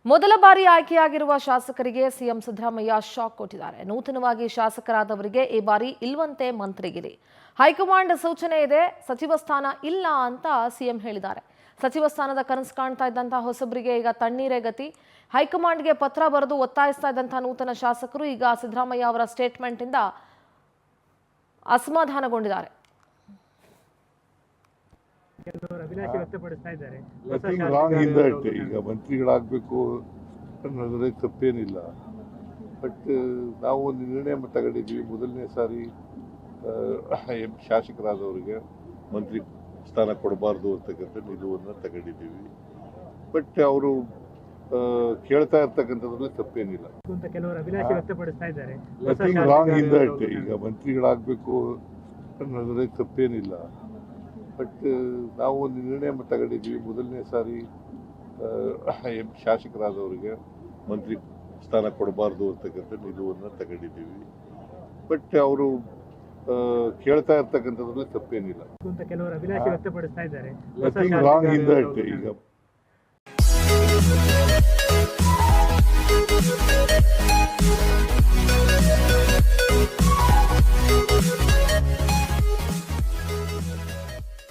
ಮೊದಲ ಬಾರಿ ಆಯ್ಕೆಯಾಗಿರುವ ಶಾಸಕರಿಗೆ ಸಿಎಂ ಸಿದ್ದರಾಮಯ್ಯ ಶಾಕ್ ಕೊಟ್ಟಿದ್ದಾರೆ. ನೂತನವಾಗಿ ಶಾಸಕರಾದವರಿಗೆ ಈ ಬಾರಿ ಇಲ್ವಂತೆ ಮಂತ್ರಿಗಿರಿ. ಹೈಕಮಾಂಡ್ ಸೂಚನೆ ಇದೆ, ಸಚಿವ ಸ್ಥಾನ ಇಲ್ಲ ಅಂತ ಸಿಎಂ ಹೇಳಿದ್ದಾರೆ. ಸಚಿವ ಸ್ಥಾನದ ಕನಸು ಕಾಣ್ತಾ ಇದ್ದಂತಹ ಹೊಸಬರಿಗೆ ಈಗ ತಣ್ಣೀರೇ ಗತಿ. ಹೈಕಮಾಂಡ್ಗೆ ಪತ್ರ ಬರೆದು ಒತ್ತಾಯಿಸ್ತಾ ಇದ್ದಂತಹ ನೂತನ ಶಾಸಕರು ಈಗ ಸಿದ್ದರಾಮಯ್ಯ ಅವರ ಸ್ಟೇಟ್ಮೆಂಟ್ ಇಂದ ಅಸಮಾಧಾನಗೊಂಡಿದ್ದಾರೆ. ಈಗ ಮಂತ್ರಿಗಳಾಗಬೇಕು ಅನ್ನೋದ್ರಲ್ಲಿ ತಪ್ಪೇನಿಲ್ಲ. ಬಟ್ ನಾವು ಒಂದು ನಿರ್ಣಯ ತಗೊಂಡಿದ್ದೀವಿ. ಮೊದಲನೇ ಸಾರಿ ಶಾಸಕರಾದವರಿಗೆ ಮಂತ್ರಿ ಸ್ಥಾನ ಕೊಡಬಾರ್ದು ಅಂತಕ್ಕಂಥ ನಿಲುವನ್ನು ತಗೊಂಡಿದ್ದೀವಿ. ಬಟ್ ಅವರು ಕೇಳ್ತಾ ಇರ್ತಕ್ಕಂಥದ್ರಲ್ಲಿ ತಪ್ಪೇನಿಲ್ಲ. ಈಗ ಮಂತ್ರಿಗಳಾಗಬೇಕು ಅನ್ನೋದ್ರಲ್ಲಿ ತಪ್ಪೇನಿಲ್ಲ. ಬಟ್ ನಾವು ಒಂದು ನಿರ್ಣಯ ತಗೊಂಡಿದ್ದೀವಿ. ಮೊದಲನೇ ಸಾರಿ ಶಾಸಕರಾದವರಿಗೆ ಮಂತ್ರಿ ಸ್ಥಾನ ಕೊಡಬಾರ್ದು ಅಂತಕ್ಕಂಥ ನಿಲುವನ್ನು ತಗೊಂಡಿದ್ದೀವಿ. ಬಟ್ ಅವರು ಕೇಳ್ತಾ ಇರ್ತಕ್ಕಂಥದ್ರಲ್ಲಿ ತಪ್ಪೇನಿಲ್ಲ. ಕೆಲವರು ಅಭಿಲಾಷೆ ವ್ಯಕ್ತಪಡಿಸ್ತಾ ಇದ್ದಾರೆ. ಈಗ